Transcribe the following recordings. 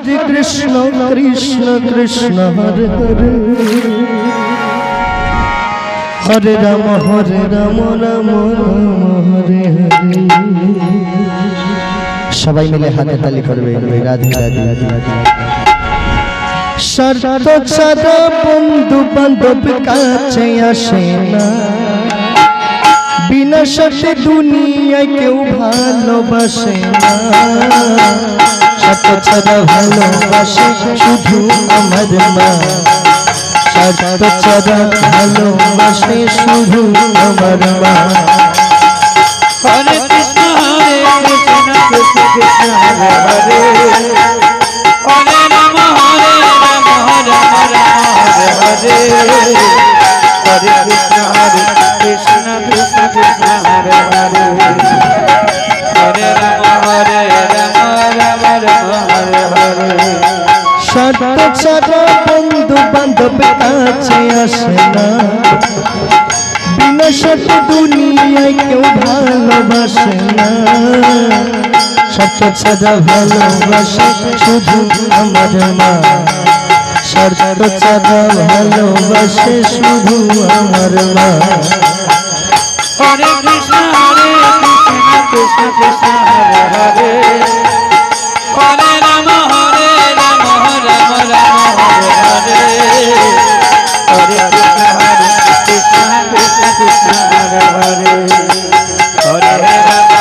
कृष्ण कृष्ण कृष्ण हरे हरे हरे राम राम राम हरे हरे। सबाई मिले हाथे ताली करबे राधे राधे राधे। शर्त छाड़ा बंधु बांधव काछे आसे ना बिना शर्ते दुनिया केउ भालोबासे ना। शर्त छाड़ा भालोबासे शुधु आमार मा शर्त छाड़ा भालोबासे शुधु आमार मा। हरे कृष्ण कृष्ण कृष्ण हरे हरे हरे राम राम हरे हरे हरे कृष्ण कृष्ण कृष्ण हरे हरे हरे राम राम हरे हरे। शर्त छाड़ा बंधु बांधव काछे आसे ना बिना शर्त दुनिया केउ भालोबासे ना। शर्त छाड़ा भालोबासे शुधु आमार मा शर्त छाड़ा भालोबासे शुधु आमार मा। हरे कृष्ण कृष्ण कृष्ण हरे हरे हरे राम राम राम हरे हरे हरे कृष्ण कृष्ण कृष्ण हरे हरे हरे राम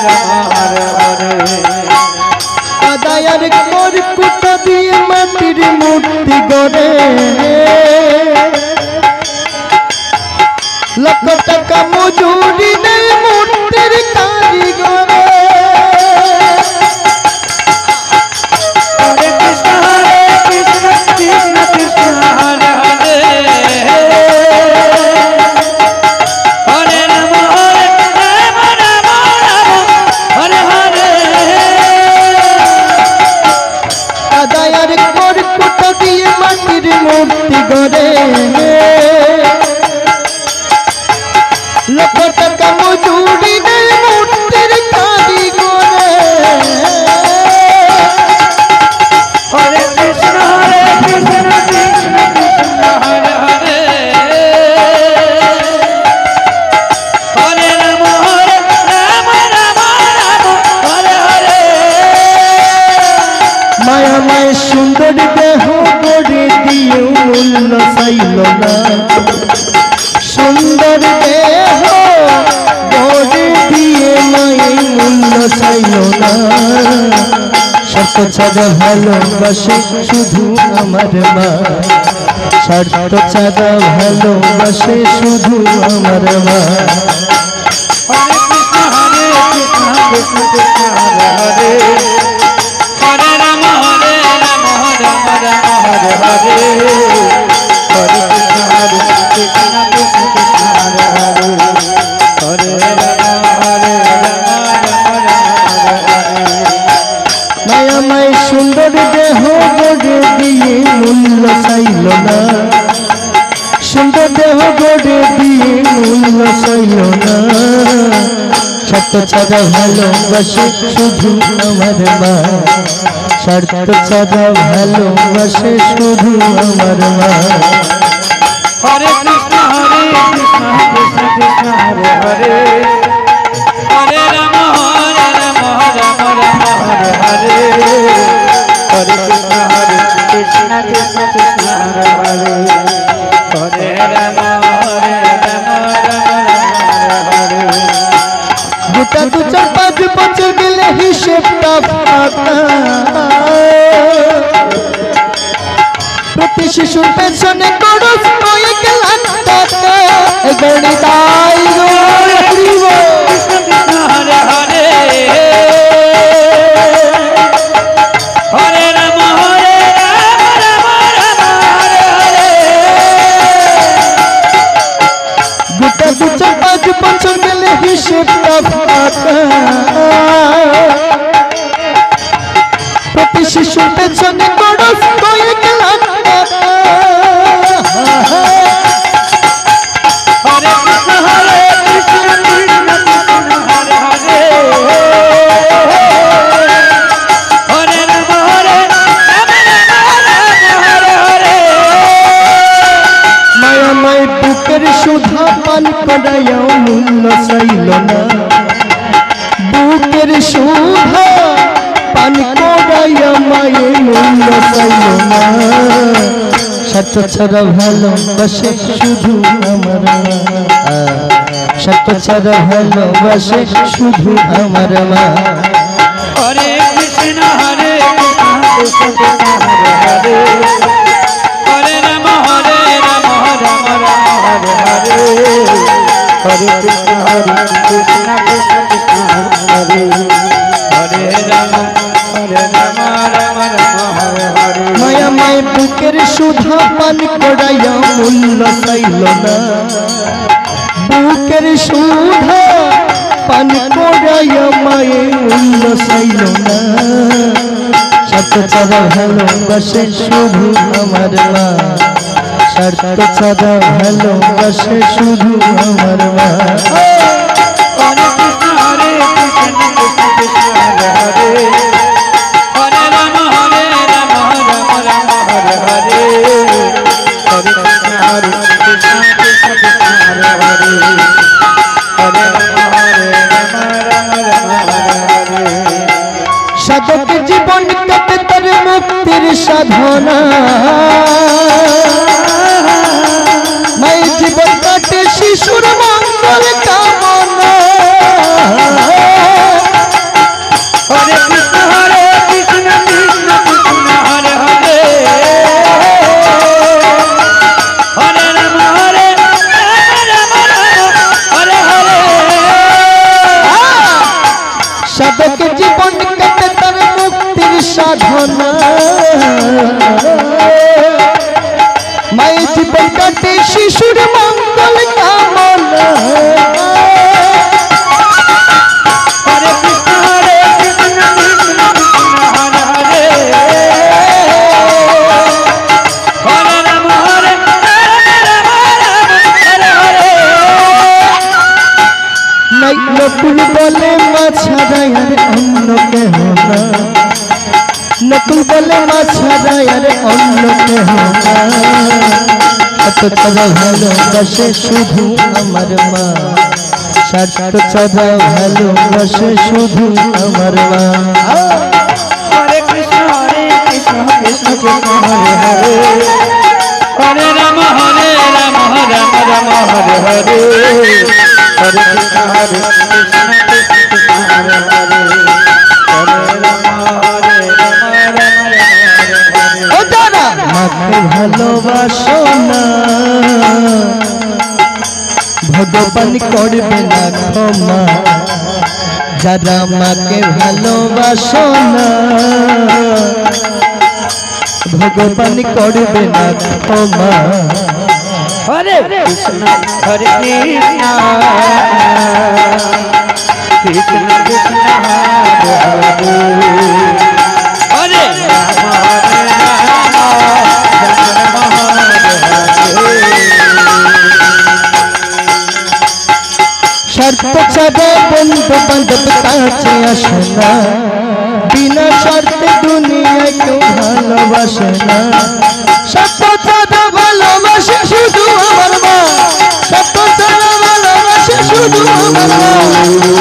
राम हरे हरे। आदायर मोर कुटा दिए माटिर मूर्ति गड़े लाख टाका मजूरी नहीं मूर्तिर कारीगरे। हरे कृष्ण कृष्ण कृष्ण हरे हरे हरे राम राम हरे हरे। आदायर मोर कुटा दिए माटिर मूर्ति गड़े लाख टाका मजूरी नहीं मूर्तिर कारीगरे। हरे कृष्ण कृष्ण कृष्ण हरे हरे हरे राम राम हरे हरे। माया माय सुंदर देह गड़े दिए मूल्य साइल ना सुंदर देह गड़े दिए माय मूल्य साइल ना। शर्त छाड़ा भालोबासे शुधु आमार मा शर्त छाड़ा भालोबासे शुधु आमार मा। हरे कृष्ण कृष्ण कृष्ण हरे हरे हरे राम राम हरे हरे हरे कृष्ण कृष्ण कृष्ण हरे हरे हरे राम हरे माया माय सुंदर देह गड़े दिए मूल्य साइल ना सुंदर देह गड़े दिए मूल्य साइल ना। शर्त छाड़ा भालोबासे शुधु आमार मा शर्त छाड़ा भालोबासे शुधु आमार मा। हरे कृष्ण कृष्ण कृष्ण हरे हरे हरे राम हरे हरे हरे कृष्ण कृष्ण कृष्ण हरे हरे हरे राम हरे हरे। गोटा दू चार पाँच बचर गेले हिसेबटा फाका प्रति शिशुर पेंशने खरच হয়ে গেল টাকা গণিতাই গো হরিব। कृष्ण कृष्ण हरे हरे हरे राम राम हरे हरे। গোটা দু চার পাঁচ বছর গেলে হিসেবটা ফাঁকা প্রতি শিশুর পেছনে খরচ হয়ে গেল টাকা। हरे कृष्ण कृष्ण कृष्ण हरे हरे করাইয়া মূল্য চাইল না বুকের সুধা পান করাইয়া মায়ের মূল্য চাইল না স্বার্থ ছাড়া ভালোবাসে শুধু আমার মা স্বার্থ ছাড়া ভালোবাসে শুধু আমার মা হরে কৃষ্ণ হরে কৃষ্ণ হরে রাম হরে রাম রাম রাম হরে হরে হরে কৃষ্ণ হরে কৃষ্ণ কৃষ্ণ কৃষ্ণ হরে হরে রাম রাম রাম হরে হরে মায়া মায় বুকের সুধা পান করাইয়া মূল্য চাইল না বুকের সুধা পান করাইয়া মায়ের মূল্য চাইল না স্বার্থ ছাড়া ভালোবাসে শুধু আমার মা স্বার্থ ছাড়া ভালোবাসে শুধু আমার মা হরে কৃষ্ণ হরে কৃষ্ণ কৃষ্ণ কৃষ্ণ হরে হরে হরে রাম রাম রাম হরে হরে হরে কৃষ্ণ হরে কৃষ্ণ কৃষ্ণ কৃষ্ণ হরে হরে হরে রাম রাম রাম হরে হরে সাধক জীবন কাটে তার মুক্তির সাধনা মায়ের জীবন কাটে শিশুর মঙ্গল কামনা হরে কৃষ্ণ হরে কৃষ্ণ কৃষ্ণ কৃষ্ণ হরে হরে হরে রাম রাম হরে হরে সাধক জীবন কাটে তার মুক্তির সাধনা মায়ের জীবন কাটে শিশুর মঙ্গল কামনা হরে কৃষ্ণ হরে কৃষ্ণ কৃষ্ণ কৃষ্ণ হরে হরে হরে রাম রাম হরে হরে নাই নকুল বলে মা ছাড়া আর অন্য কেহ না নকুল বলে মা ছাড়া আর অন্য কেহ না এত ছাড়া ভালোবাসে শুধু আমার মা স্বার্থ ছাড়া ভালোবাসে শুধু আমার মা হরে কৃষ্ণ কৃষ্ণ কৃষ্ণ হরে হরে হরে রাম রাম রাম হরে হরে হরে কৃষ্ণ কৃষ্ণ কৃষ্ণ হরে হরে হরে রাম রাম হরে ও দাদা মাকে ভালোবাসো না ভগবান করবে না ক্ষমা যারা মাকে ভালোবাসো না ভগবান করবে না ক্ষমা হরে কৃষ্ণ হরে কৃষ্ণ কৃষ্ণ কৃষ্ণ হরে হরে হরে রাম রাম হরে স্বার্থ ছাড়া বন্ধু বান্ধব কাছে আসে না বিনা স্বার্থে দুনিয়ায় কেউ ভালোবাসে না স্বার্থ ছাড়া ভালোবাসে শুধু আমার মা স্বার্থ ছাড়া ভালোবাসে শুধু আমার মা